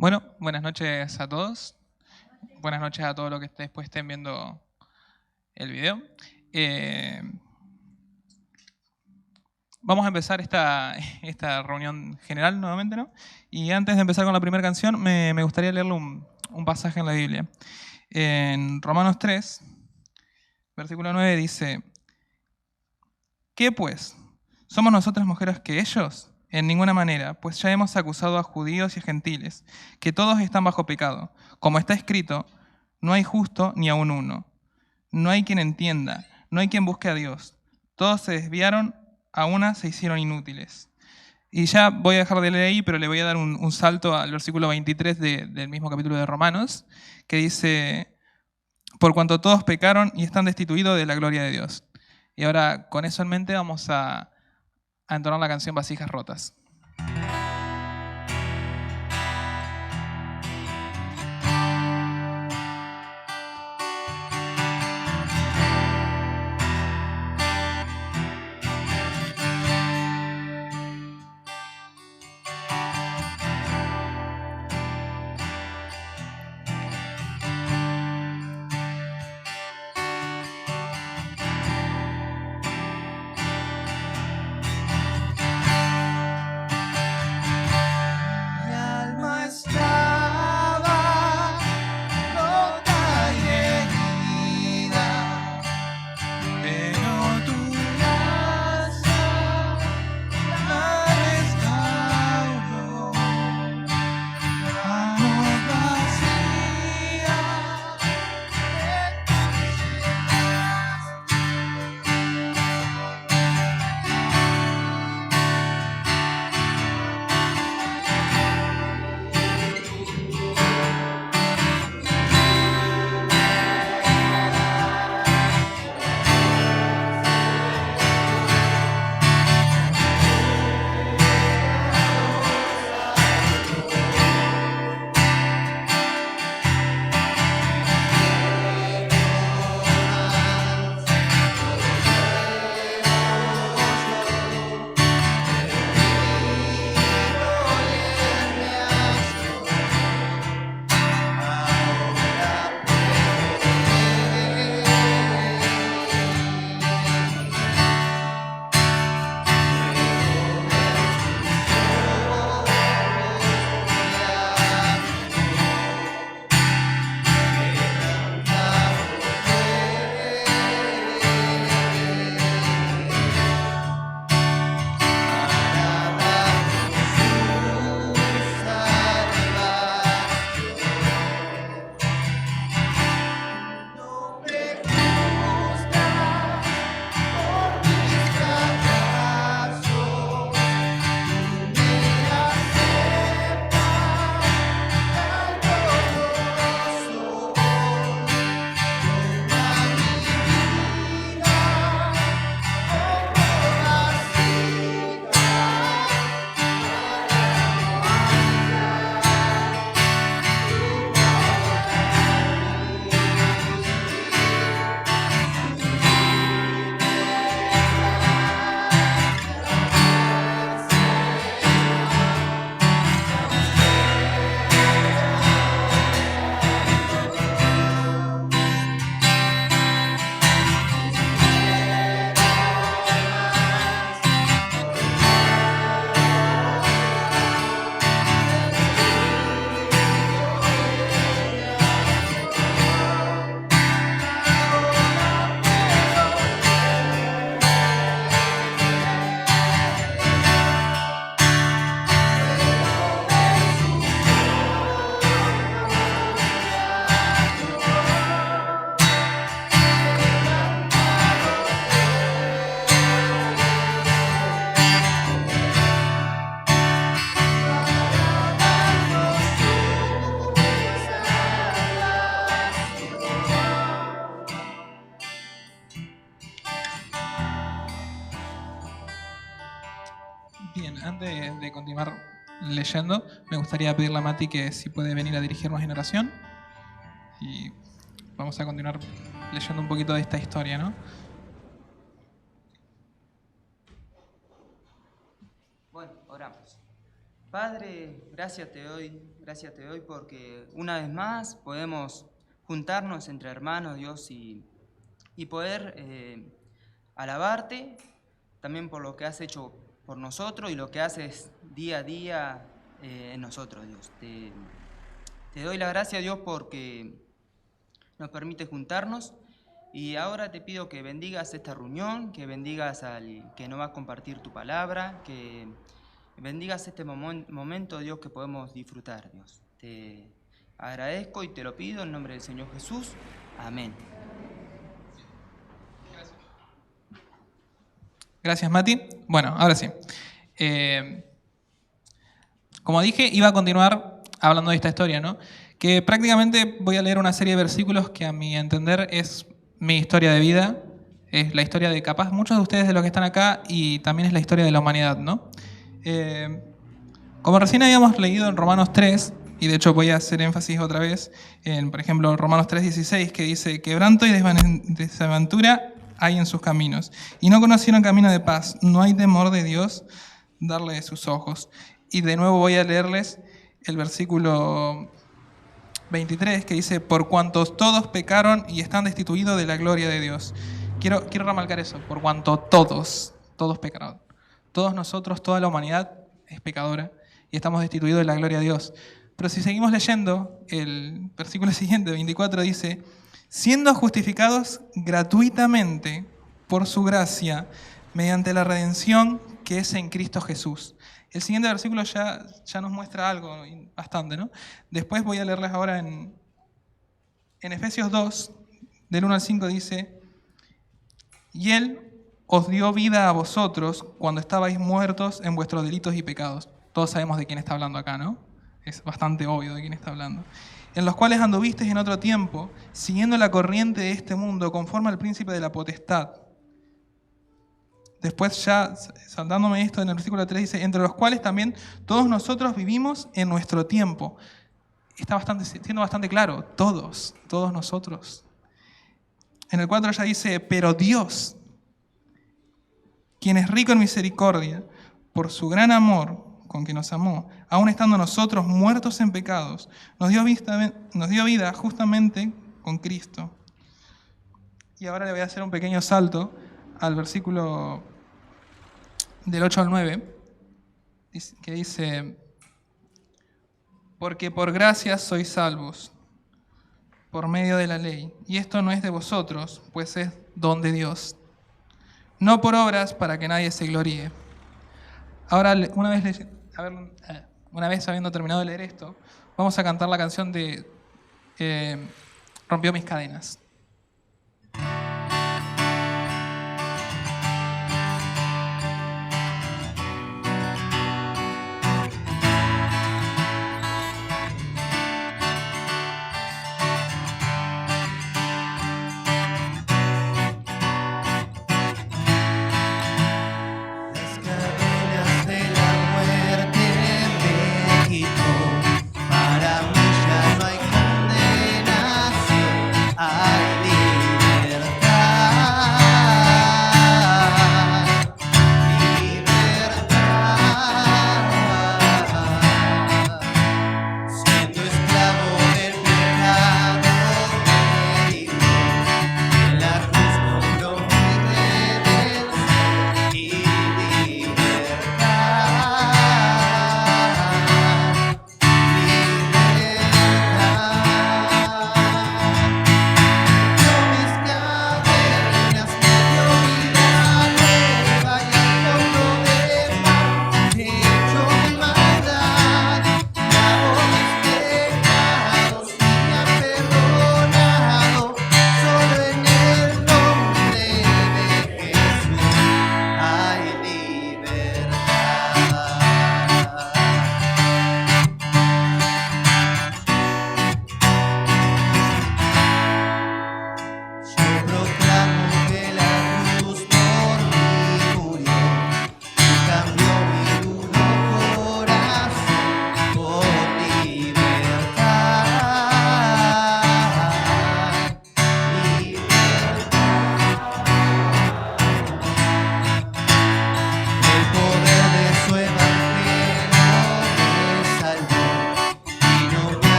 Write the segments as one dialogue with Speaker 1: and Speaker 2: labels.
Speaker 1: Bueno, buenas noches a todos. Buenas noches a todos los que después estén viendo el video. Vamos a empezar esta reunión general nuevamente, ¿no? Y antes de empezar con la primera canción, me gustaría leerle un pasaje en la Biblia. En Romanos 3, versículo 9 dice: ¿qué pues? ¿Somos nosotras mujeres que ellos? En ninguna manera, pues ya hemos acusado a judíos y a gentiles, que todos están bajo pecado. Como está escrito, no hay justo ni aun uno. No hay quien entienda, no hay quien busque a Dios. Todos se desviaron, a una se hicieron inútiles. Y ya voy a dejar de leer ahí, pero le voy a dar un salto al versículo 23 del mismo capítulo de Romanos, que dice: por cuanto todos pecaron y están destituidos de la gloria de Dios. Y ahora, con eso en mente, vamos a entonar la canción Vasijas Rotas. Bien, antes de continuar leyendo, me gustaría pedirle a Mati que si puede venir a dirigirnos en oración. Y vamos a continuar leyendo un poquito de esta historia, ¿no?
Speaker 2: Bueno, oramos. Padre, gracias te doy porque una vez más podemos juntarnos entre hermanos, Dios, y poder alabarte también por lo que has hecho por nosotros y lo que haces día a día en nosotros, Dios. Te doy la gracia, Dios, porque nos permite juntarnos. Y ahora te pido que bendigas esta reunión, que bendigas al que nos va a compartir tu palabra, que bendigas este momento, Dios, que podemos disfrutar, Dios. Te agradezco y te lo pido en nombre del Señor Jesús. Amén.
Speaker 1: Gracias, Mati. Bueno, ahora sí. Como dije, iba a continuar hablando de esta historia, ¿no? Que prácticamente voy a leer una serie de versículos que a mi entender es mi historia de vida, es la historia de capaz muchos de ustedes de los que están acá y también es la historia de la humanidad, ¿no? Como recién habíamos leído en Romanos 3, y de hecho voy a hacer énfasis otra vez en, por ejemplo, Romanos 3:16, que dice: quebranto y desaventura hay en sus caminos, y no conocieron camino de paz, no hay temor de Dios darle de sus ojos. Y de nuevo voy a leerles el versículo 23, que dice: por cuanto todos pecaron y están destituidos de la gloria de Dios. Quiero remarcar eso, por cuanto todos pecaron. Todos nosotros, toda la humanidad es pecadora y estamos destituidos de la gloria de Dios. Pero si seguimos leyendo, el versículo siguiente, 24, dice: siendo justificados gratuitamente por su gracia, mediante la redención que es en Cristo Jesús. El siguiente versículo ya nos muestra algo bastante, ¿no? Después voy a leerles ahora en Efesios 2, del 1 al 5, dice: y Él os dio vida a vosotros cuando estabais muertos en vuestros delitos y pecados. Todos sabemos de quién está hablando acá, ¿no? Es bastante obvio de quién está hablando. En los cuales anduvisteis en otro tiempo, siguiendo la corriente de este mundo, conforme al príncipe de la potestad. Después ya, saltándome esto, en el versículo 3 dice: entre los cuales también todos nosotros vivimos en nuestro tiempo. Está siendo bastante claro, todos nosotros. En el 4 ya dice: pero Dios, quien es rico en misericordia, por su gran amor con que nos amó, aun estando nosotros muertos en pecados, nos dio vida justamente con Cristo. Y ahora le voy a hacer un pequeño salto al versículo del 8 al 9, que dice: porque por gracia sois salvos, por medio de la ley, y esto no es de vosotros, pues es don de Dios, no por obras para que nadie se gloríe. Ahora, una vez habiendo terminado de leer esto, vamos a cantar la canción de Rompió mis cadenas.
Speaker 3: Para mí ya no hay condenación.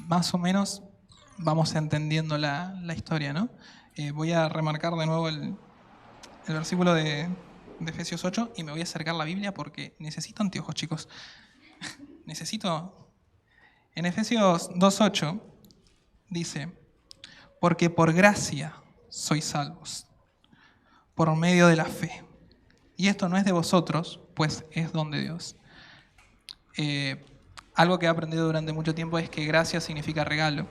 Speaker 1: más o menos vamos entendiendo la historia, ¿no? Voy a remarcar de nuevo el versículo de Efesios 8 y me voy a acercar a la Biblia porque necesito anteojos, chicos. En Efesios 2:8 dice, porque por gracia sois salvos, por medio de la fe. Y esto no es de vosotros, pues es don de Dios. Algo que he aprendido durante mucho tiempo es que gracia significa regalo.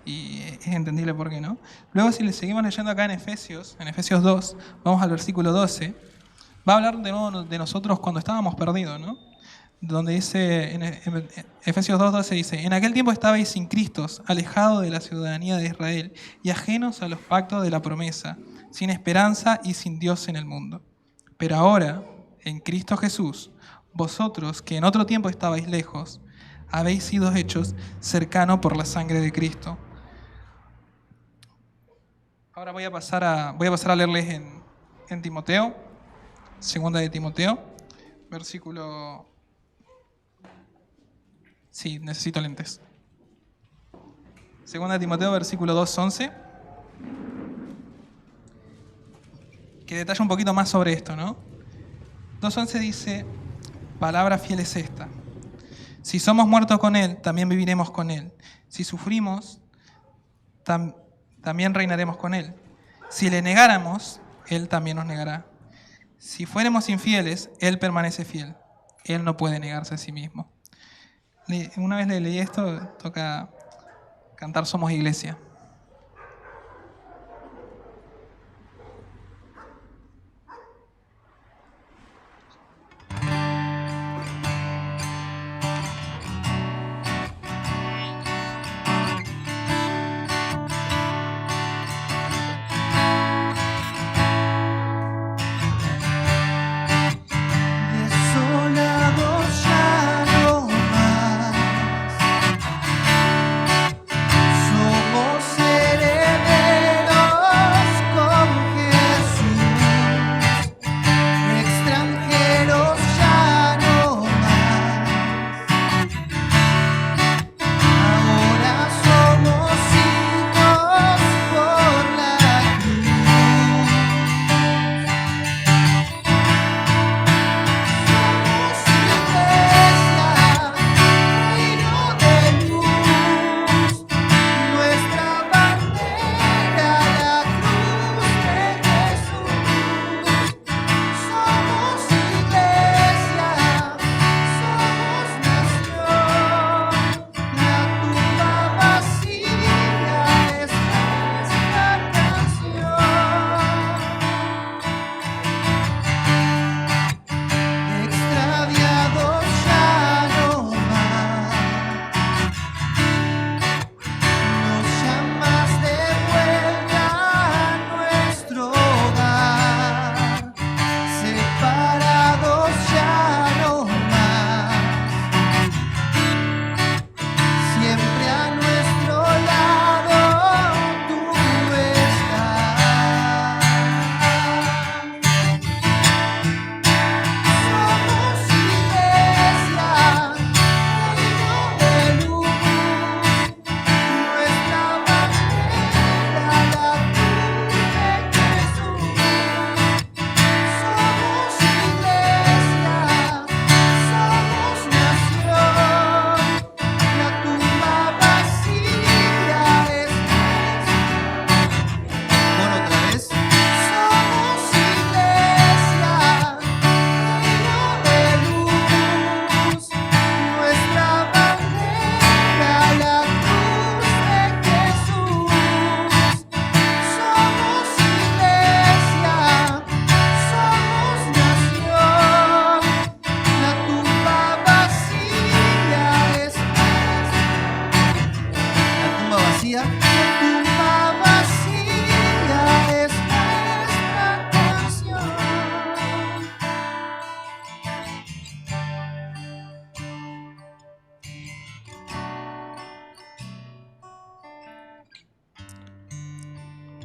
Speaker 1: Y es entendible por qué, ¿no? Luego, si le seguimos leyendo acá en Efesios 2, vamos al versículo 12, va a hablar de nuevo de nosotros cuando estábamos perdidos, ¿no? Donde dice, en Efesios 2:12 dice, en aquel tiempo estabais sin Cristo, alejados de la ciudadanía de Israel y ajenos a los pactos de la promesa, sin esperanza y sin Dios en el mundo. Pero ahora, en Cristo Jesús, vosotros que en otro tiempo estabais lejos, habéis sido hechos cercanos por la sangre de Cristo. Ahora voy a pasar a leerles en Timoteo, segunda de Timoteo, versículo... Sí, necesito lentes. Segunda de Timoteo, versículo 2:11, que detalla un poquito más sobre esto, ¿no? 2:11 dice, palabra fiel es esta. Si somos muertos con Él, también viviremos con Él. Si sufrimos, también reinaremos con Él. Si le negáramos, Él también nos negará. Si fuéramos infieles, Él permanece fiel. Él no puede negarse a sí mismo. Una vez le leí esto, toca cantar Somos Iglesia.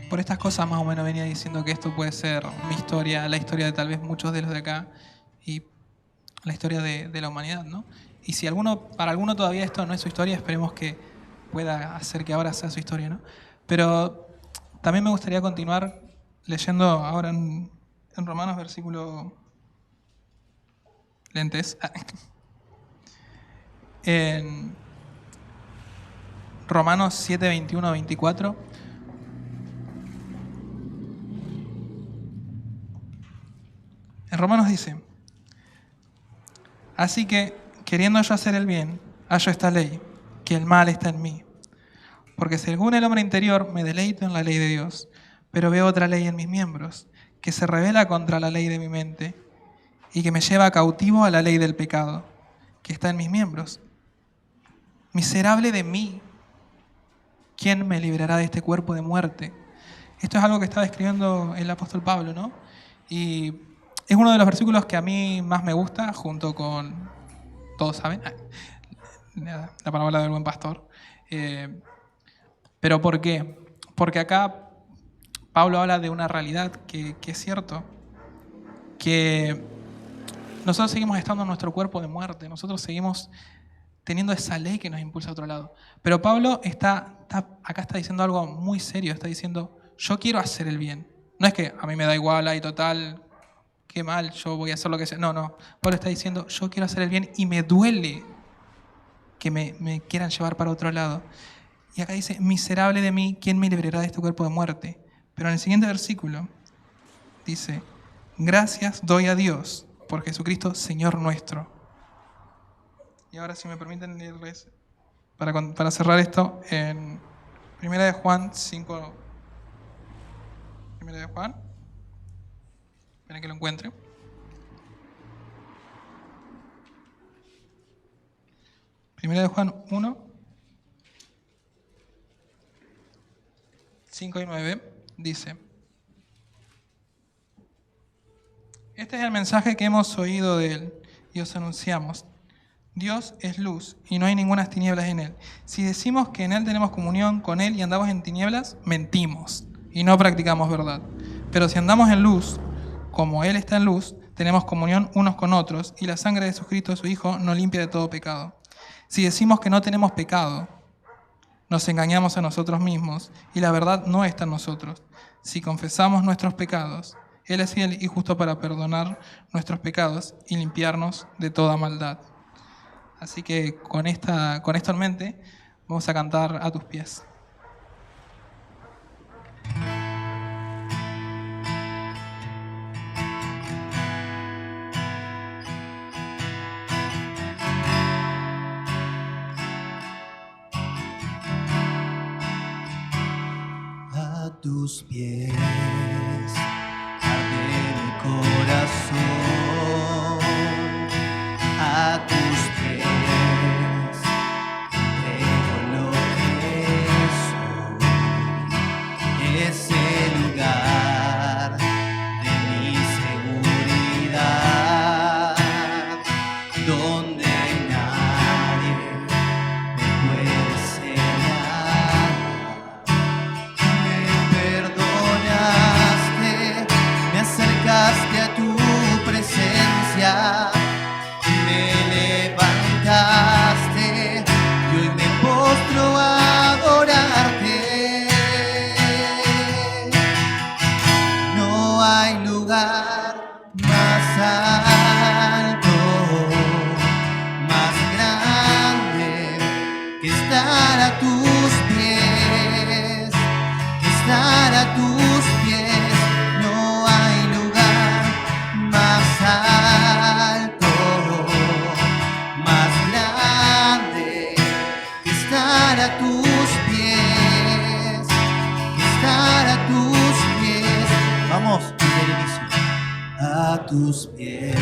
Speaker 1: Por estas cosas más o menos venía diciendo que esto puede ser mi historia, la historia de tal vez muchos de los de acá y la historia de la humanidad, ¿no? Y si para alguno todavía esto no es su historia, esperemos que pueda hacer que ahora sea su historia, ¿no? Pero también me gustaría continuar leyendo ahora en Romanos, versículo... Lentes. En Romanos 7, 21, 24. En Romanos dice: así que, queriendo yo hacer el bien, hallo esta ley, que el mal está en mí. Porque según el hombre interior me deleito en la ley de Dios, pero veo otra ley en mis miembros, que se rebela contra la ley de mi mente y que me lleva cautivo a la ley del pecado, que está en mis miembros. Miserable de mí, ¿quién me librará de este cuerpo de muerte? Esto es algo que estaba escribiendo el apóstol Pablo, ¿no? Y es uno de los versículos que a mí más me gusta, junto con, todos saben, la parábola del buen pastor. ¿Pero por qué? Porque acá Pablo habla de una realidad que es cierto, que nosotros seguimos estando en nuestro cuerpo de muerte, nosotros seguimos teniendo esa ley que nos impulsa a otro lado. Pero Pablo acá está diciendo algo muy serio, está diciendo, yo quiero hacer el bien. No es que a mí me da igual, ahí total, qué mal, yo voy a hacer lo que sea. No. Pablo está diciendo, yo quiero hacer el bien y me duele que me quieran llevar para otro lado. Y acá dice, miserable de mí, ¿quién me librará de este cuerpo de muerte? Pero en el siguiente versículo dice, gracias doy a Dios por Jesucristo, Señor nuestro. Y ahora, si me permiten leerles, para cerrar esto, en 1 de Juan 5. 1 de Juan. Esperen que lo encuentre. Primera de Juan 1, 5 y 9, dice: este es el mensaje que hemos oído de él y os anunciamos. Dios es luz y no hay ninguna tinieblas en él. Si decimos que en él tenemos comunión con él y andamos en tinieblas, mentimos y no practicamos verdad. Pero si andamos en luz, como él está en luz, tenemos comunión unos con otros y la sangre de Jesucristo, su Hijo, nos limpia de todo pecado. Si decimos que no tenemos pecado, nos engañamos a nosotros mismos y la verdad no está en nosotros. Si confesamos nuestros pecados, Él es fiel y justo para perdonar nuestros pecados y limpiarnos de toda maldad. Así que con esto en mente, vamos a cantar A tus pies.
Speaker 3: A tus pies arde mi corazón, a tus pies entrego lo que soy, ese lugar de mi seguridad, donde nadie me puede señalar. Me acercaste a tu presencia, me levantaste y hoy me postro a adorarte. No hay lugar más alto, más grande que estar a tus pies, que estar a tus pies. No hay lugar más alto, más grande que estar a tus pies, que estar a tus pies. Vamos, desde el inicio. A tus pies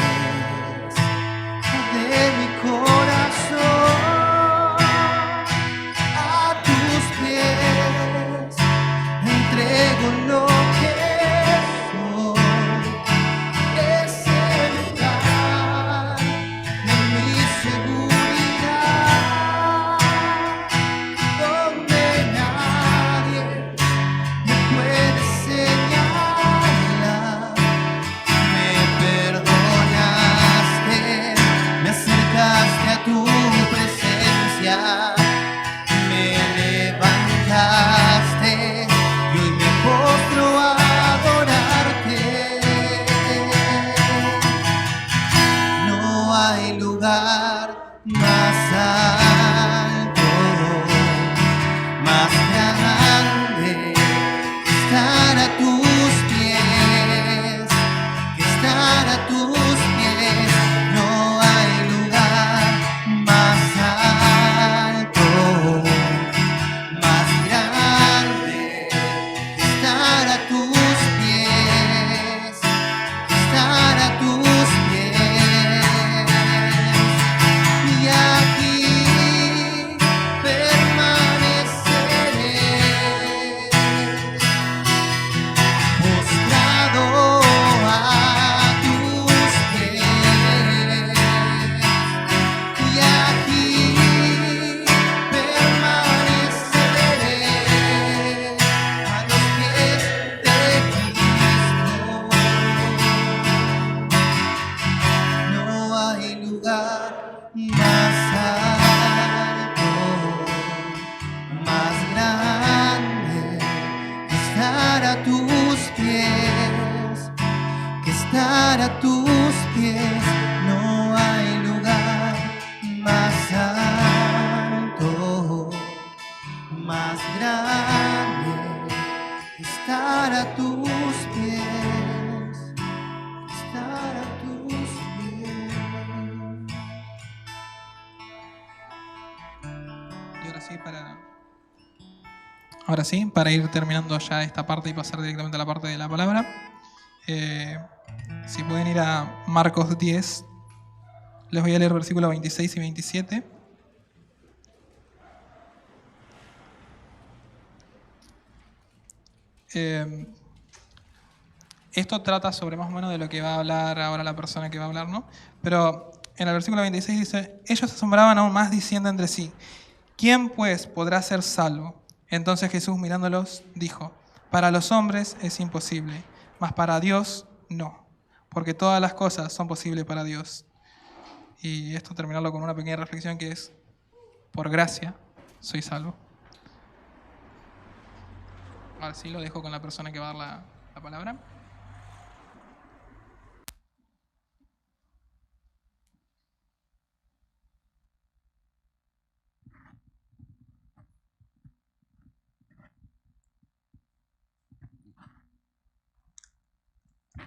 Speaker 3: de mi corazón, a tus pies entrego lo que soy, ese lugar de mi seguridad, donde nadie me puede señalar. Me perdonaste más alto, más grande, estar a tus pies, que estar a tus pies. No hay lugar más alto, más grande, estar a tus pies, estar a tus pies.
Speaker 1: Y ahora sí, para ir terminando ya esta parte y pasar directamente a la parte de la palabra, si pueden ir a Marcos 10, les voy a leer versículos 26 y 27. Esto trata sobre más o menos de lo que va a hablar ahora la persona que va a hablar, ¿no? Pero en el versículo 26 dice: ellos se asombraban aún más diciendo entre sí: ¿quién pues podrá ser salvo? Entonces Jesús, mirándolos, dijo: para los hombres es imposible, mas para Dios no, porque todas las cosas son posibles para Dios. Y esto terminarlo con una pequeña reflexión que es: por gracia soy salvo. Ahora sí lo dejo con la persona que va a dar la palabra.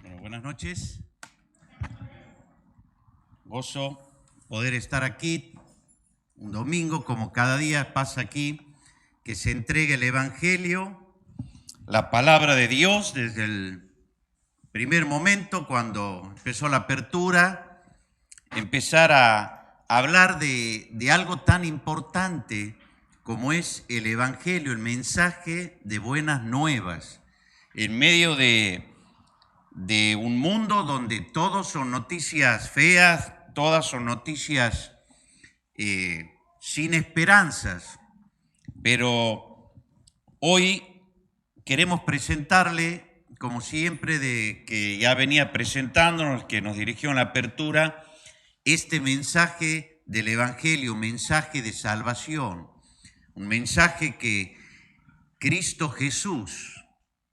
Speaker 4: Bueno, buenas noches. Gozo poder estar aquí un domingo, como cada día pasa aquí, que se entregue el Evangelio, la palabra de Dios desde el primer momento, cuando empezó la apertura, empezar a hablar de algo tan importante como es el Evangelio, el mensaje de buenas nuevas, en medio de un mundo donde todos son noticias feas, todas son noticias sin esperanzas. Pero hoy queremos presentarle, como siempre, que ya venía presentándonos, que nos dirigió en la apertura, este mensaje del Evangelio, un mensaje de salvación, un mensaje que Cristo Jesús,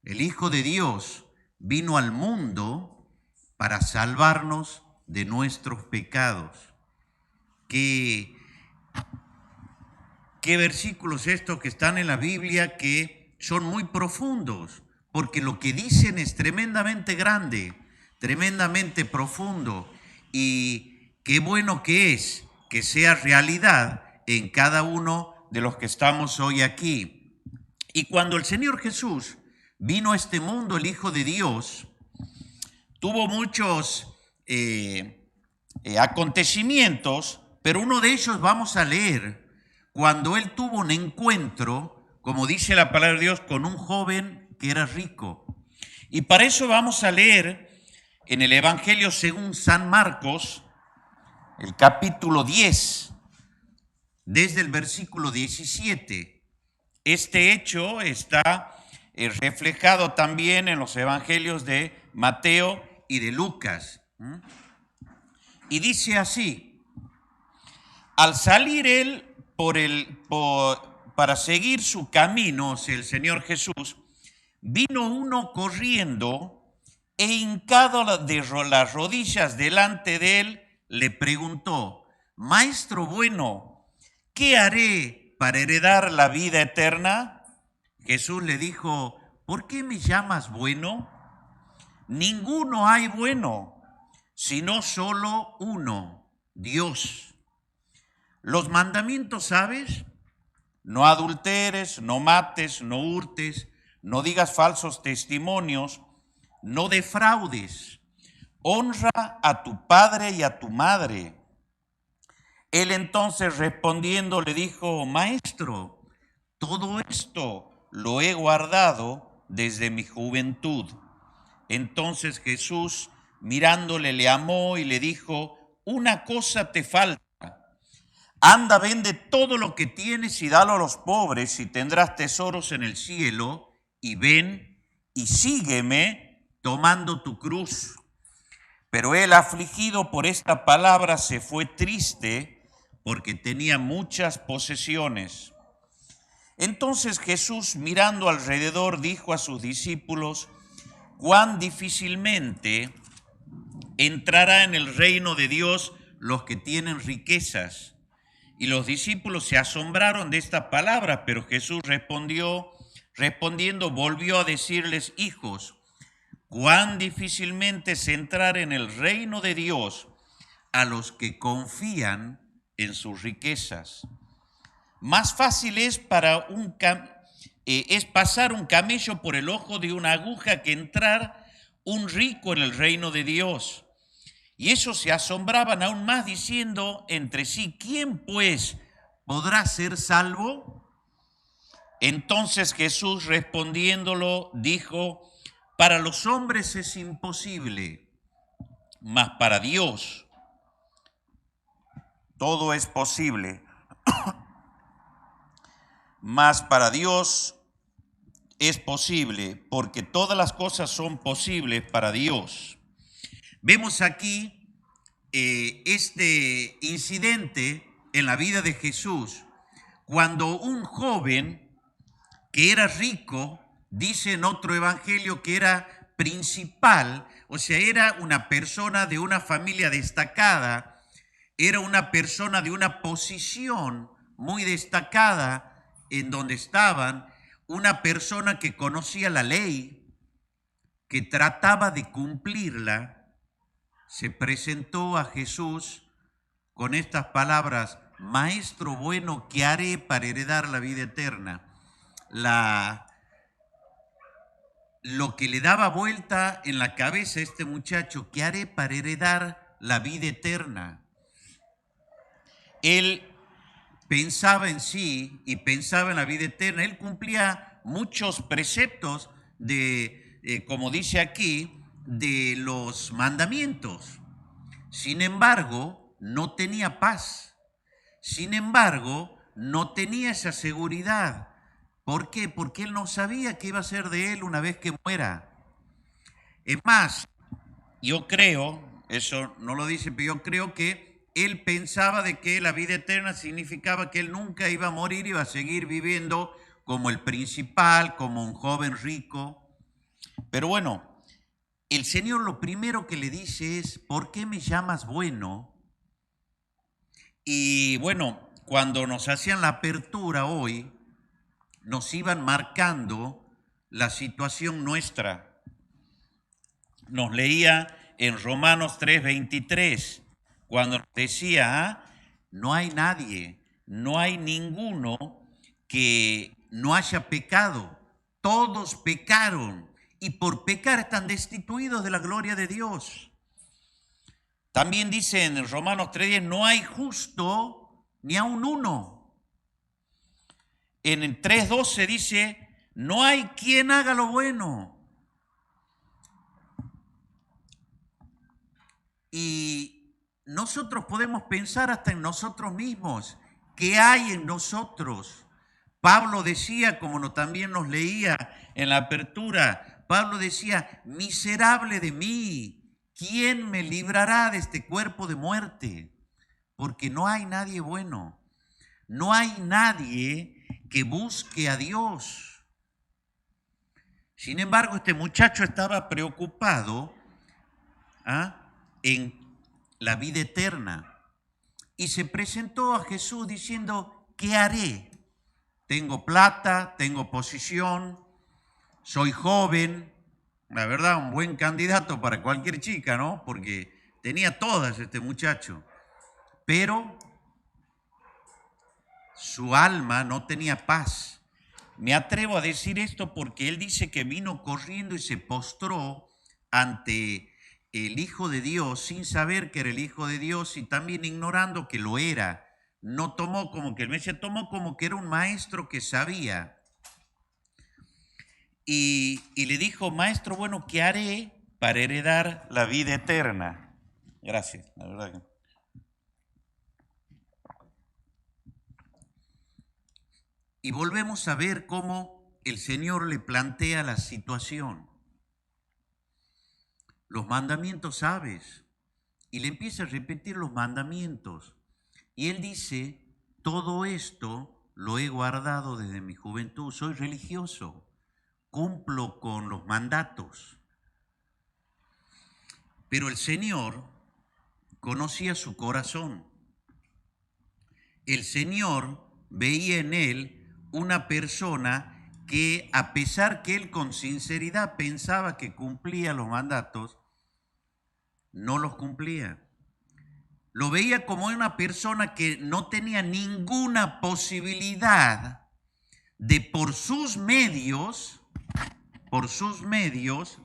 Speaker 4: el Hijo de Dios, vino al mundo para salvarnos de nuestros pecados. ¿Qué versículos estos que están en la Biblia que son muy profundos? Porque lo que dicen es tremendamente grande, tremendamente profundo, y qué bueno que es que sea realidad en cada uno de los que estamos hoy aquí. Y cuando el Señor Jesús vino a este mundo, el Hijo de Dios, tuvo muchos acontecimientos, pero uno de ellos vamos a leer cuando él tuvo un encuentro, como dice la palabra de Dios, con un joven que era rico. Y para eso vamos a leer en el Evangelio según San Marcos, el capítulo 10, desde el versículo 17. Este hecho está reflejado también en los evangelios de Mateo y de Lucas. Y dice así: al salir él para seguir su camino, o sea, el Señor Jesús, vino uno corriendo e hincado de las rodillas delante de él, le preguntó: Maestro bueno, ¿qué haré para heredar la vida eterna? Jesús le dijo: ¿por qué me llamas bueno? Ninguno hay bueno, sino solo uno, Dios. Los mandamientos, ¿sabes? No adulteres, no mates, no hurtes, no digas falsos testimonios, no defraudes, honra a tu padre y a tu madre. Él entonces respondiendo le dijo: Maestro, todo esto lo he guardado desde mi juventud. Entonces Jesús, mirándole, le amó y le dijo: una cosa te falta. Anda, vende todo lo que tienes y dalo a los pobres y tendrás tesoros en el cielo. Y ven y sígueme tomando tu cruz. Pero él, afligido por esta palabra, se fue triste porque tenía muchas posesiones. Entonces Jesús, mirando alrededor, dijo a sus discípulos: cuán difícilmente entrará en el reino de Dios los que tienen riquezas. Y los discípulos se asombraron de esta palabra, pero Jesús respondiendo, volvió a decirles: hijos, cuán difícilmente es entrar en el reino de Dios a los que confían en sus riquezas. Más fácil es pasar un camello por el ojo de una aguja que entrar un rico en el reino de Dios. Y ellos se asombraban aún más, diciendo entre sí: ¿quién pues podrá ser salvo? Entonces Jesús, respondiéndolo, dijo: para los hombres es imposible, mas para Dios todo es posible. Mas para Dios es posible, porque todas las cosas son posibles para Dios. Vemos aquí este incidente en la vida de Jesús, cuando un joven que era rico, dice en otro evangelio que era principal, o sea, era una persona de una familia destacada, era una persona de una posición muy destacada en donde estaban, una persona que conocía la ley, que trataba de cumplirla, se presentó a Jesús con estas palabras: Maestro bueno, ¿qué haré para heredar la vida eterna? Lo que le daba vuelta en la cabeza a este muchacho: ¿qué haré para heredar la vida eterna? Él pensaba en sí y pensaba en la vida eterna. Él cumplía muchos preceptos como dice aquí, de los mandamientos. Sin embargo, no tenía paz. Sin embargo, no tenía esa seguridad. ¿Por qué? Porque él no sabía qué iba a ser de él una vez que muera. Es más, yo creo, eso no lo dice, pero yo creo que él pensaba de que la vida eterna significaba que él nunca iba a morir, iba a seguir viviendo como el principal, como un joven rico. Pero bueno, el Señor lo primero que le dice es: ¿por qué me llamas bueno? Y bueno, cuando nos hacían la apertura hoy, nos iban marcando la situación nuestra. Nos leía en Romanos 3:23, cuando nos decía: no hay nadie, no hay ninguno que no haya pecado. Todos pecaron y por pecar están destituidos de la gloria de Dios. También dice en Romanos 3:10: no hay justo ni aun uno. En el 3:12 dice: no hay quien haga lo bueno. Y nosotros podemos pensar hasta en nosotros mismos. ¿Qué hay en nosotros? Pablo decía, como también nos leía en la apertura, Pablo decía: miserable de mí, ¿quién me librará de este cuerpo de muerte? Porque no hay nadie bueno, no hay nadie que busque a Dios. Sin embargo, este muchacho estaba preocupado en la vida eterna y se presentó a Jesús diciendo: ¿qué haré? Tengo plata, tengo posición, soy joven. La verdad, un buen candidato para cualquier chica, ¿no? Porque tenía todas este muchacho. Pero su alma no tenía paz. Me atrevo a decir esto porque él dice que vino corriendo y se postró ante el Hijo de Dios sin saber que era el Hijo de Dios y también ignorando que lo era. No tomó como que el Mesías, tomó como que era un maestro que sabía. Y le dijo: Maestro bueno, ¿qué haré para heredar la vida eterna? Gracias, la verdad que... Y volvemos a ver cómo el Señor le plantea la situación. Los mandamientos sabes. Y le empieza a repetir los mandamientos. Y él dice, todo esto lo he guardado desde mi juventud, soy religioso, cumplo con los mandatos. Pero el Señor conocía su corazón. El Señor veía en él una persona que, a pesar que él con sinceridad pensaba que cumplía los mandatos, no los cumplía. Lo veía como una persona que no tenía ninguna posibilidad de por sus medios,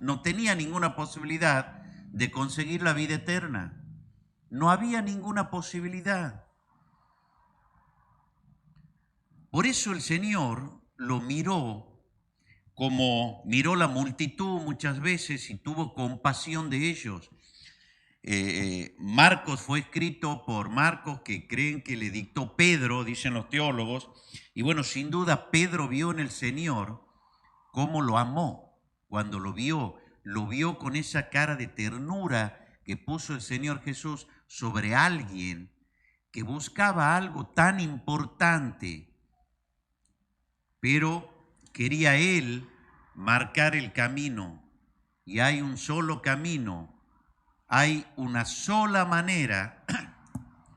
Speaker 4: no tenía ninguna posibilidad de conseguir la vida eterna. No había ninguna posibilidad. Por eso el Señor lo miró como miró la multitud muchas veces y tuvo compasión de ellos. Marcos fue escrito por Marcos, que creen que le dictó Pedro, dicen los teólogos, y bueno, sin duda Pedro vio en el Señor cómo lo amó. Cuando lo vio con esa cara de ternura que puso el Señor Jesús sobre alguien que buscaba algo tan importante, pero quería él marcar el camino, y hay un solo camino. Hay una sola manera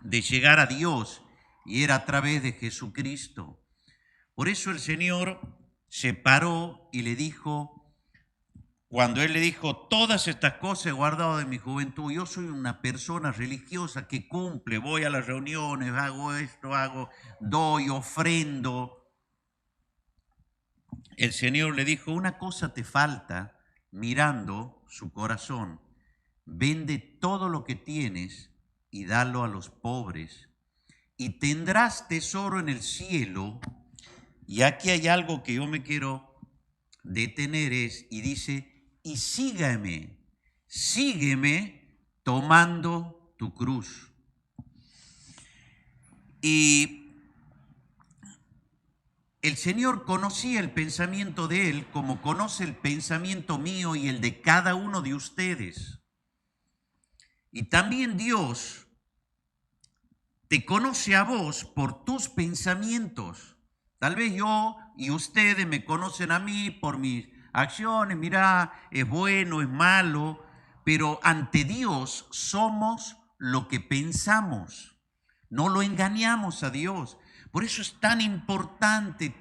Speaker 4: de llegar a Dios, y era a través de Jesucristo. Por eso el Señor se paró y le dijo, cuando Él le dijo, todas estas cosas he guardado de mi juventud, yo soy una persona religiosa que cumple, voy a las reuniones, hago esto, doy, ofrendo. El Señor le dijo, una cosa te falta, mirando su corazón. Vende todo lo que tienes y dalo a los pobres, y tendrás tesoro en el cielo. Y aquí hay algo que yo me quiero detener, y dice, y sígueme tomando tu cruz. Y el Señor conocía el pensamiento de Él como conoce el pensamiento mío y el de cada uno de ustedes. Y también Dios te conoce a vos por tus pensamientos. Tal vez yo y ustedes me conocen a mí por mis acciones, mira, es bueno, es malo, pero ante Dios somos lo que pensamos. No lo engañamos a Dios. Por eso es tan importante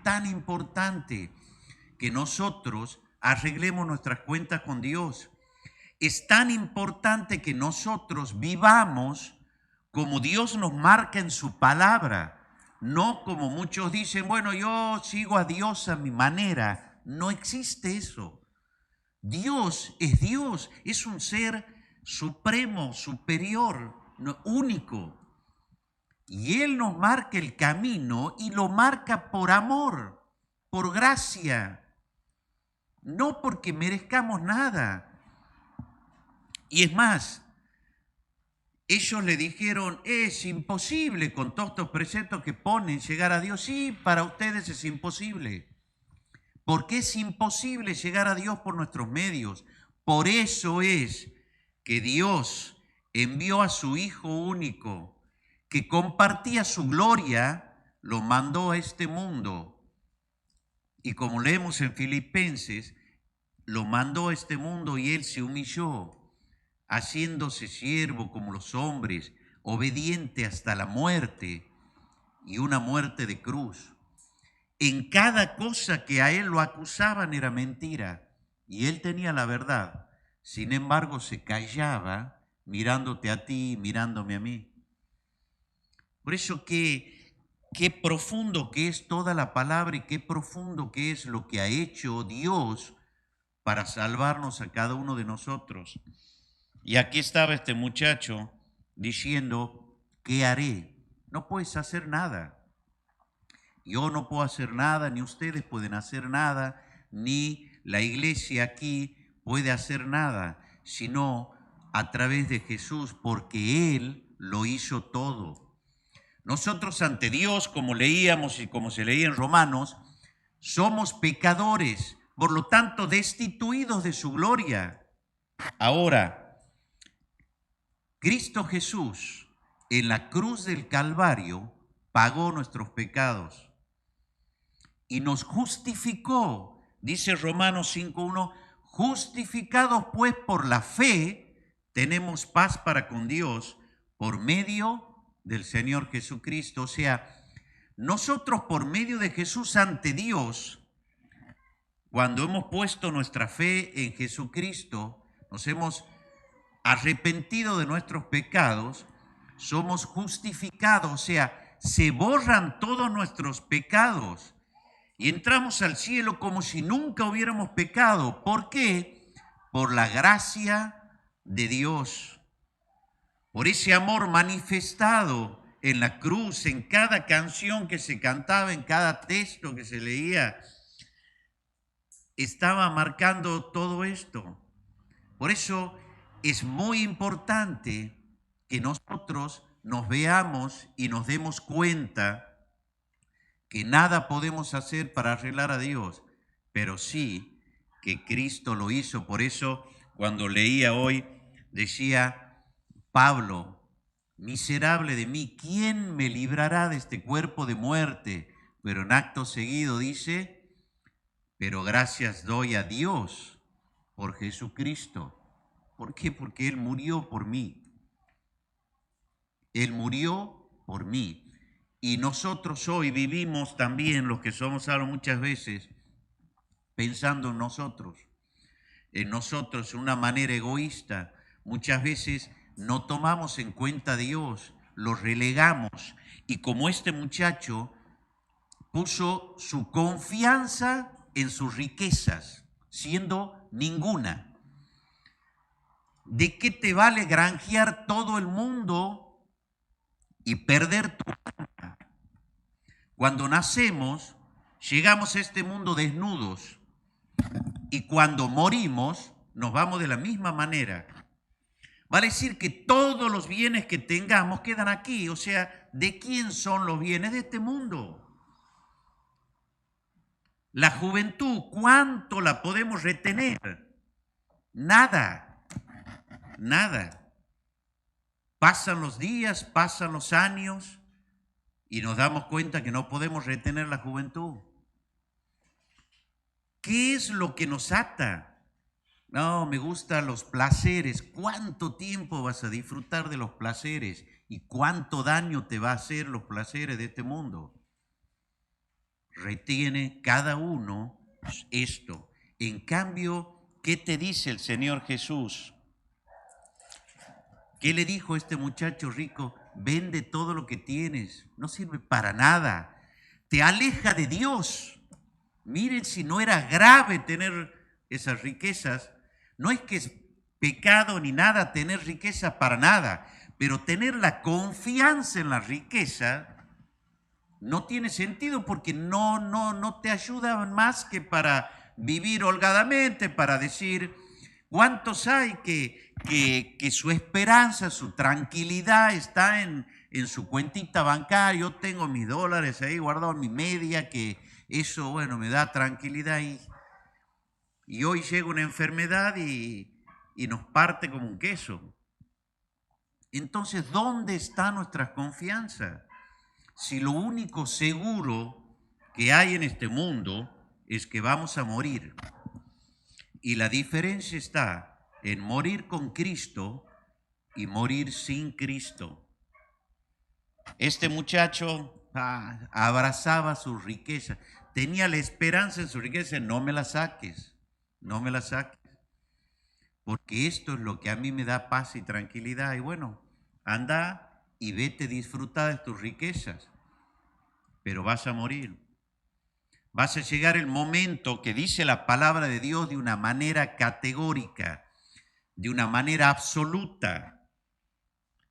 Speaker 4: que nosotros arreglemos nuestras cuentas con Dios. Es tan importante que nosotros vivamos como Dios nos marca en su palabra, no como muchos dicen, bueno, yo sigo a Dios a mi manera. No existe eso. Dios, es un ser supremo, superior, único. Y Él nos marca el camino y lo marca por amor, por gracia, no porque merezcamos nada. Y es más, ellos le dijeron, es imposible con todos estos preceptos que ponen llegar a Dios. Sí, para ustedes es imposible. Porque es imposible llegar a Dios por nuestros medios. Por eso es que Dios envió a su Hijo único, que compartía su gloria, lo mandó a este mundo. Y como leemos en Filipenses, lo mandó a este mundo y Él se humilló, haciéndose siervo como los hombres, obediente hasta la muerte, y una muerte de cruz. En cada cosa que a Él lo acusaban era mentira, y Él tenía la verdad. Sin embargo, se callaba, mirándote a ti, mirándome a mí. Por eso qué profundo que es toda la palabra, y qué profundo que es lo que ha hecho Dios para salvarnos a cada uno de nosotros. Y aquí estaba este muchacho diciendo, ¿qué haré? No puedes hacer nada. Yo no puedo hacer nada, ni ustedes pueden hacer nada, ni la iglesia aquí puede hacer nada, sino a través de Jesús, porque Él lo hizo todo. Nosotros ante Dios, como leíamos y como se leía en Romanos, somos pecadores, por lo tanto destituidos de su gloria. Ahora, Cristo Jesús en la cruz del Calvario pagó nuestros pecados y nos justificó. Dice Romanos 5:1, justificados pues por la fe, tenemos paz para con Dios por medio del Señor Jesucristo. O sea, nosotros por medio de Jesús ante Dios, cuando hemos puesto nuestra fe en Jesucristo, nos hemos arrepentido de nuestros pecados, somos justificados, o sea, se borran todos nuestros pecados y entramos al cielo como si nunca hubiéramos pecado. ¿Por qué? Por la gracia de Dios, por ese amor manifestado en la cruz, en cada canción que se cantaba, en cada texto que se leía, estaba marcando todo esto. Por eso es muy importante que nosotros nos veamos y nos demos cuenta que nada podemos hacer para arreglar a Dios, pero sí que Cristo lo hizo. Por eso, cuando leía hoy, decía Pablo, miserable de mí, ¿quién me librará de este cuerpo de muerte? Pero en acto seguido dice, pero gracias doy a Dios por Jesucristo. ¿Por qué? Porque Él murió por mí. Él murió por mí. Y nosotros hoy vivimos también, los que somos salvos, muchas veces pensando en nosotros de una manera egoísta. Muchas veces no tomamos en cuenta a Dios, lo relegamos. Y como este muchacho puso su confianza en sus riquezas, siendo ninguna. ¿De qué te vale granjear todo el mundo y perder tu alma? Cuando nacemos, llegamos a este mundo desnudos y cuando morimos, nos vamos de la misma manera. Vale decir que todos los bienes que tengamos quedan aquí. O sea, ¿de quién son los bienes? De este mundo. La juventud, ¿cuánto la podemos retener? Nada, nada. Pasan los días, pasan los años y nos damos cuenta que no podemos retener la juventud. ¿Qué es lo que nos ata? No, me gustan los placeres. ¿Cuánto tiempo vas a disfrutar de los placeres? ¿Y cuánto daño te va a hacer los placeres de este mundo? Retiene cada uno esto. En cambio, ¿qué te dice el Señor Jesús? ¿Qué le dijo a este muchacho rico? Vende todo lo que tienes, no sirve para nada, te aleja de Dios. Miren si no era grave tener esas riquezas. No es que es pecado ni nada tener riqueza, para nada, pero tener la confianza en la riqueza no tiene sentido, porque no te ayudan más que para vivir holgadamente, para decir, ¿cuántos hay que su esperanza, su tranquilidad está en su cuentita bancaria? Yo tengo mis dólares ahí guardados en mi media, que eso, bueno, me da tranquilidad. Y hoy llega una enfermedad y nos parte como un queso. Entonces, ¿dónde está nuestra confianza? Si lo único seguro que hay en este mundo es que vamos a morir. Y la diferencia está en morir con Cristo y morir sin Cristo. Este muchacho abrazaba su riqueza, tenía la esperanza en su riqueza. No me la saques, no me la saques, porque esto es lo que a mí me da paz y tranquilidad. Y bueno, anda y vete a disfrutar de tus riquezas, pero vas a morir. Vas a llegar el momento que dice la palabra de Dios de una manera categórica, de una manera absoluta,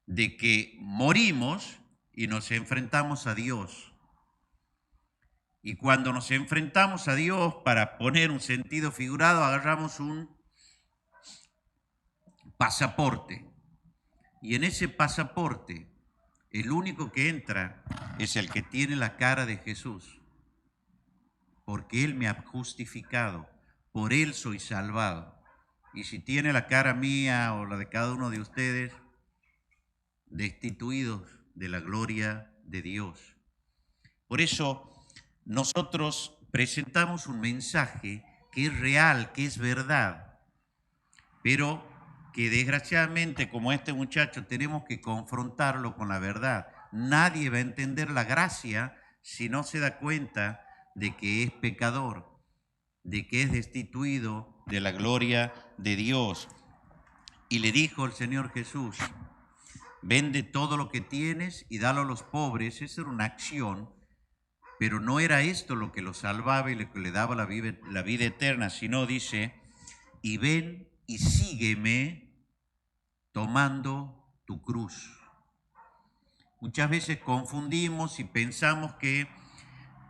Speaker 4: de que morimos y nos enfrentamos a Dios. Y cuando nos enfrentamos a Dios, para poner un sentido figurado, agarramos un pasaporte. Y en ese pasaporte, el único que entra es el que tiene la cara de Jesús. Porque Él me ha justificado, por Él soy salvado. Y si tiene la cara mía o la de cada uno de ustedes, destituidos de la gloria de Dios. Por eso nosotros presentamos un mensaje que es real, que es verdad, pero que desgraciadamente, como este muchacho, tenemos que confrontarlo con la verdad. Nadie va a entender la gracia si no se da cuenta de que es pecador, de que es destituido de la gloria de Dios. Y le dijo el Señor Jesús: vende todo lo que tienes y dalo a los pobres. Esa era una acción, pero no era esto lo que lo salvaba y lo que le daba la vida eterna, sino dice: y ven y sígueme tomando tu cruz. Muchas veces confundimos y pensamos que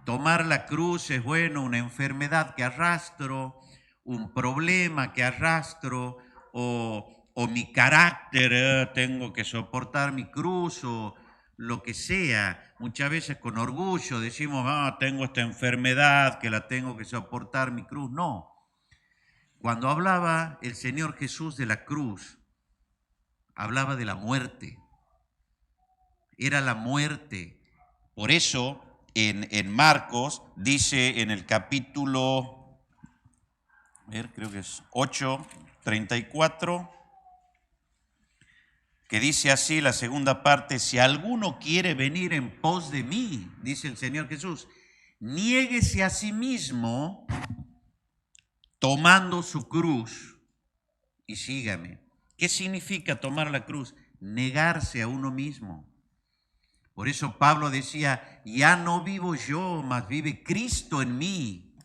Speaker 4: tomar la cruz es, bueno, una enfermedad que arrastro, un problema que arrastro, o mi carácter, tengo que soportar mi cruz, o lo que sea. Muchas veces con orgullo decimos: tengo esta enfermedad que la tengo que soportar, mi cruz. No. Cuando hablaba el Señor Jesús de la cruz, hablaba de la muerte. Era la muerte. Por eso en Marcos dice en el capítulo, creo que es 8:34, que dice así la segunda parte: si alguno quiere venir en pos de mí, dice el Señor Jesús, niéguese a sí mismo, tomando su cruz, y sígame. ¿Qué significa tomar la cruz? Negarse a uno mismo. Por eso Pablo decía: ya no vivo yo, mas vive Cristo en mí.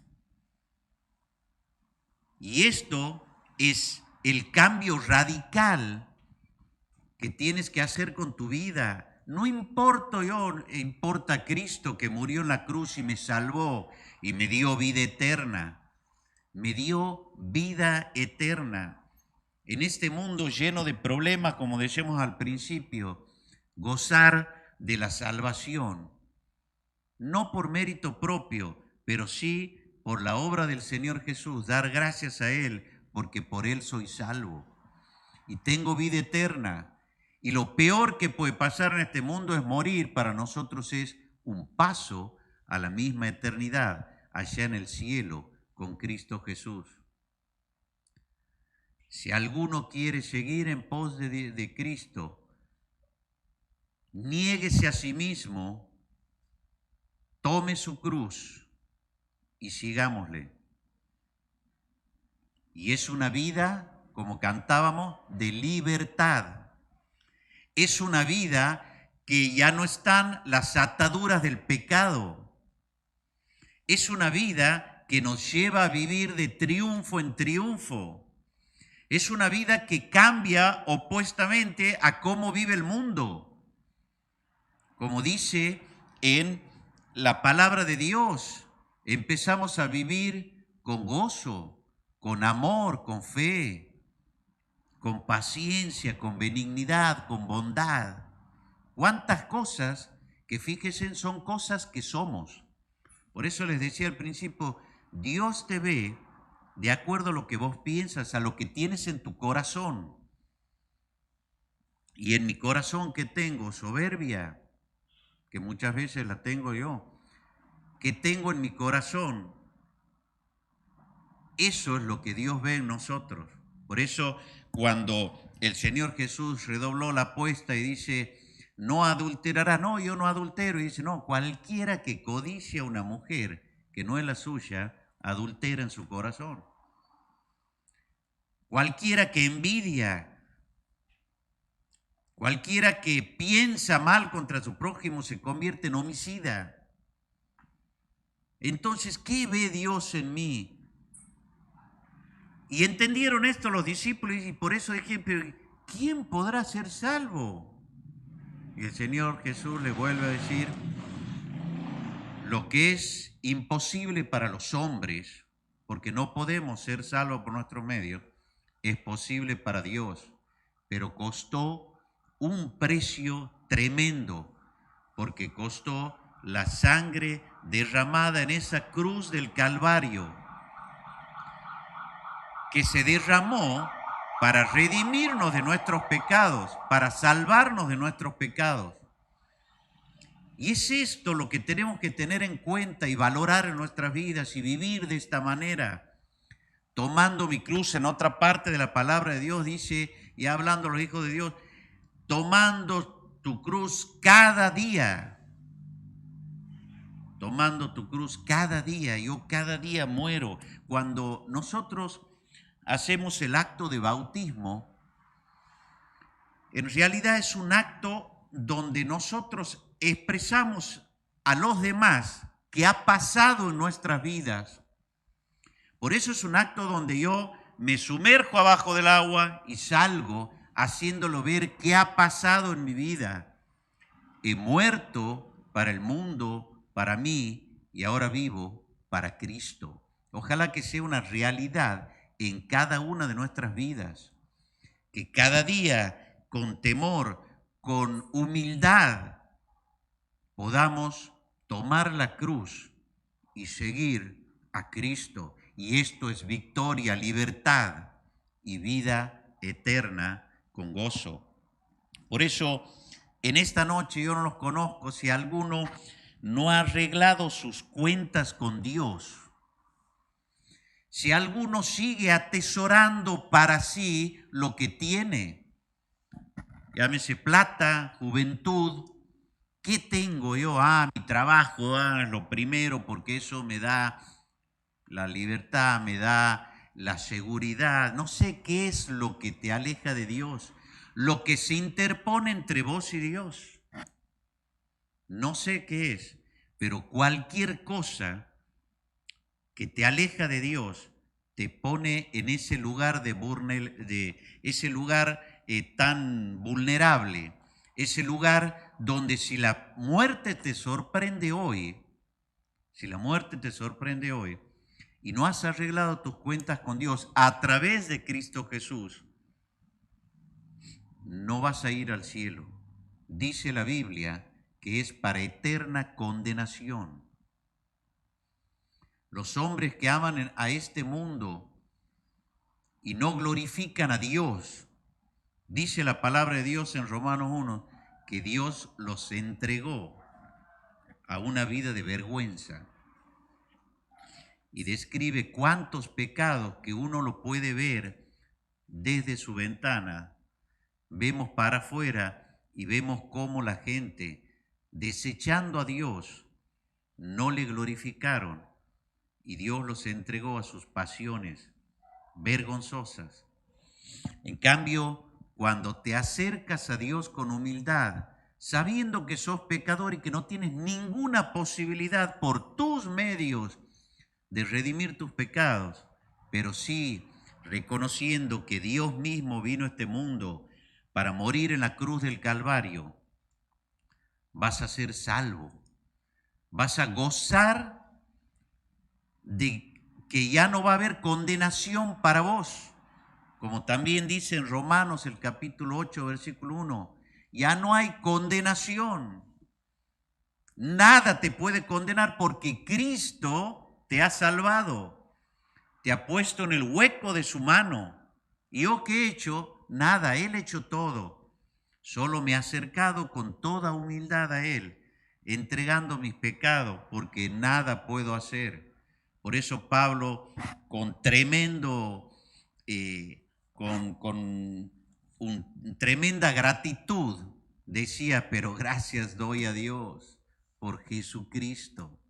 Speaker 4: Y esto es el cambio radical que tienes que hacer con tu vida. No importo yo, importa Cristo, que murió en la cruz y me salvó y me dio vida eterna. Me dio vida eterna. En este mundo lleno de problemas, como decíamos al principio, gozar de la salvación, no por mérito propio, pero sí por la obra del Señor Jesús, dar gracias a Él, porque por Él soy salvo y tengo vida eterna. Y lo peor que puede pasar en este mundo es morir. Para nosotros es un paso a la misma eternidad, allá en el cielo, con Cristo Jesús. Si alguno quiere seguir en pos de Cristo, niéguese a sí mismo, tome su cruz y sigámosle. Y es una vida, como cantábamos, de libertad. Es una vida que ya no están las ataduras del pecado. Es una vida que nos lleva a vivir de triunfo en triunfo. Es una vida que cambia opuestamente a cómo vive el mundo. Como dice en la palabra de Dios, empezamos a vivir con gozo, con amor, con fe, con paciencia, con benignidad, con bondad. ¿Cuántas cosas que, fíjense, son cosas que somos? Por eso les decía al principio, Dios te ve de acuerdo a lo que vos piensas, a lo que tienes en tu corazón. Y en mi corazón, ¿qué tengo? Soberbia, que muchas veces la tengo yo. ¿Qué tengo en mi corazón? Eso es lo que Dios ve en nosotros. Por eso, cuando el Señor Jesús redobló la apuesta y dice: no adulterará, no, yo no adultero, y dice: no, cualquiera que codicia a una mujer que no es la suya, adultera en su corazón. Cualquiera que envidia, cualquiera que piensa mal contra su prójimo se convierte en homicida. Entonces, ¿qué ve Dios en mí? Y entendieron esto los discípulos y por eso dijeron: pero ¿quién podrá ser salvo? Y el Señor Jesús le vuelve a decir: lo que es imposible para los hombres, porque no podemos ser salvos por nuestros medios, es posible para Dios. Pero costó un precio tremendo, porque costó la sangre derramada en esa cruz del Calvario, que se derramó para redimirnos de nuestros pecados, para salvarnos de nuestros pecados. Y es esto lo que tenemos que tener en cuenta y valorar en nuestras vidas y vivir de esta manera. Tomando mi cruz, en otra parte de la palabra de Dios dice, y hablando a los hijos de Dios, tomando tu cruz cada día. Tomando tu cruz cada día. Yo cada día muero. Cuando nosotros hacemos el acto de bautismo, en realidad es un acto donde nosotros expresamos a los demás qué ha pasado en nuestras vidas. Por eso es un acto donde yo me sumerjo abajo del agua y salgo haciéndolo ver qué ha pasado en mi vida. He muerto para el mundo, para mí, y ahora vivo para Cristo. Ojalá que sea una realidad en cada una de nuestras vidas. Que cada día, con temor, con humildad, podamos tomar la cruz y seguir a Cristo. Y esto es victoria, libertad y vida eterna con gozo. Por eso, en esta noche yo no los conozco si alguno no ha arreglado sus cuentas con Dios. Si alguno sigue atesorando para sí lo que tiene, llámese plata, juventud. ¿Qué tengo yo? Mi trabajo, es lo primero, porque eso me da la libertad, me da la seguridad. No sé qué es lo que te aleja de Dios, lo que se interpone entre vos y Dios. No sé qué es, pero cualquier cosa que te aleja de Dios te pone en ese lugar ese lugar tan vulnerable, ese lugar donde si la muerte te sorprende hoy, y no has arreglado tus cuentas con Dios a través de Cristo Jesús, no vas a ir al cielo. Dice la Biblia que es para eterna condenación. Los hombres que aman a este mundo y no glorifican a Dios, dice la palabra de Dios en Romanos 1, que Dios los entregó a una vida de vergüenza. Y describe cuántos pecados que uno lo puede ver desde su ventana. Vemos para afuera y vemos cómo la gente, desechando a Dios, no le glorificaron. Y Dios los entregó a sus pasiones vergonzosas. En cambio, cuando te acercas a Dios con humildad, sabiendo que sos pecador y que no tienes ninguna posibilidad por tus medios de redimir tus pecados, pero sí reconociendo que Dios mismo vino a este mundo para morir en la cruz del Calvario, vas a ser salvo, vas a gozar de que ya no va a haber condenación para vos, como también dice en Romanos el capítulo 8, versículo 1, ya no hay condenación, nada te puede condenar porque Cristo te ha salvado, te ha puesto en el hueco de su mano. ¿Y yo qué he hecho? Nada, Él ha hecho todo, solo me he acercado con toda humildad a Él, entregando mis pecados porque nada puedo hacer. Por eso Pablo, con tremenda gratitud, decía, pero gracias doy a Dios por Jesucristo.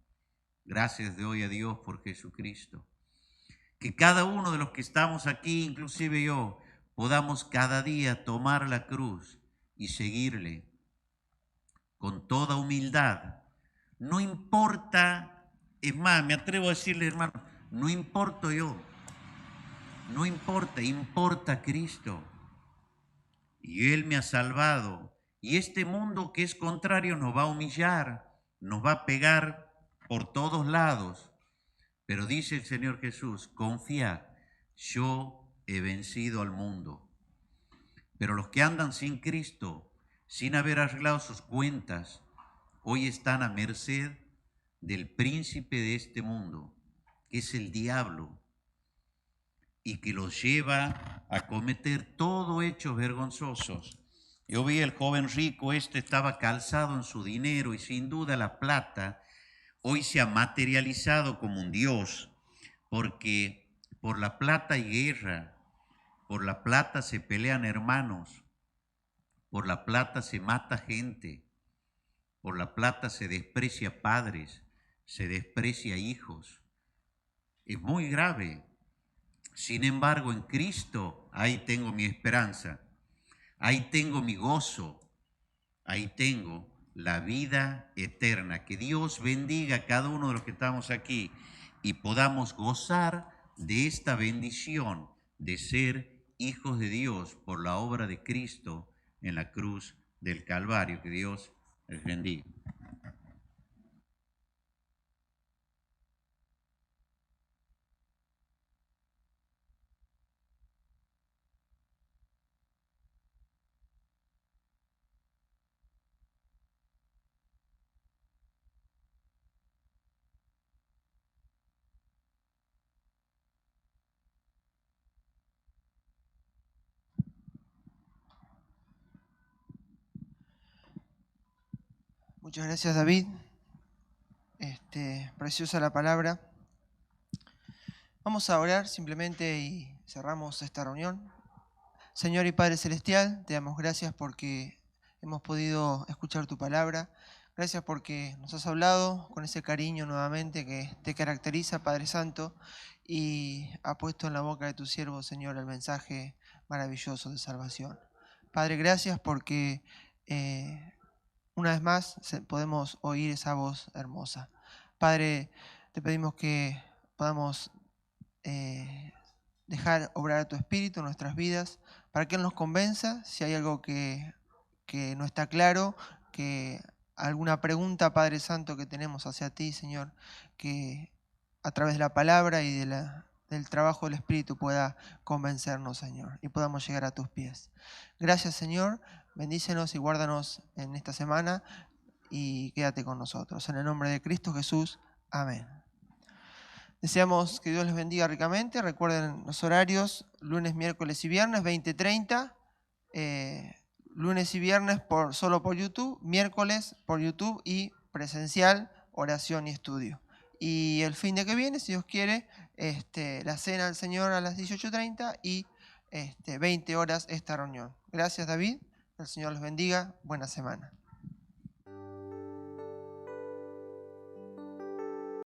Speaker 4: Gracias doy a Dios por Jesucristo. Que cada uno de los que estamos aquí, inclusive yo, podamos cada día tomar la cruz y seguirle con toda humildad. No importa. Es más, me atrevo a decirle, hermano, no importo yo, no importa, importa Cristo. Y Él me ha salvado. Y este mundo que es contrario nos va a humillar, nos va a pegar por todos lados. Pero dice el Señor Jesús, confía, yo he vencido al mundo. Pero los que andan sin Cristo, sin haber arreglado sus cuentas, hoy están a merced del príncipe de este mundo, que es el diablo. y que los lleva a cometer todo hechos vergonzosos. Yo vi el joven rico, estaba calzado en su dinero y sin duda la plata hoy se ha materializado como un dios, porque por la plata hay guerra, por la plata se pelean hermanos, por la plata se mata gente, por la plata se desprecia padres, se desprecia hijos. Es muy grave. Sin embargo, en Cristo, ahí tengo mi esperanza, ahí tengo mi gozo, ahí tengo la vida eterna. Que Dios bendiga a cada uno de los que estamos aquí y podamos gozar de esta bendición de ser hijos de Dios por la obra de Cristo en la cruz del Calvario. Que Dios les bendiga.
Speaker 5: Muchas gracias, David. Preciosa la palabra. Vamos a orar simplemente y cerramos esta reunión. Señor y Padre Celestial, te damos gracias porque hemos podido escuchar tu palabra. Gracias porque nos has hablado con ese cariño nuevamente que te caracteriza, Padre Santo, y ha puesto en la boca de tu siervo, Señor, el mensaje maravilloso de salvación. Padre, gracias porque una vez más podemos oír esa voz hermosa. Padre, te pedimos que podamos dejar obrar a tu Espíritu en nuestras vidas para que Él nos convenza si hay algo que no está claro, que alguna pregunta, Padre Santo, que tenemos hacia ti, Señor, que a través de la palabra y del trabajo del Espíritu pueda convencernos, Señor, y podamos llegar a tus pies. Gracias, Señor. Bendícenos y guárdanos en esta semana y quédate con nosotros. En el nombre de Cristo Jesús. Amén. Deseamos que Dios les bendiga ricamente. Recuerden los horarios, lunes, miércoles y viernes, 20:30. Lunes y viernes solo por YouTube, miércoles por YouTube y presencial, oración y estudio. Y el fin de que viene, si Dios quiere, la cena del Señor a las 18:30 y 20 horas esta reunión. Gracias, David. El Señor les bendiga. Buena semana.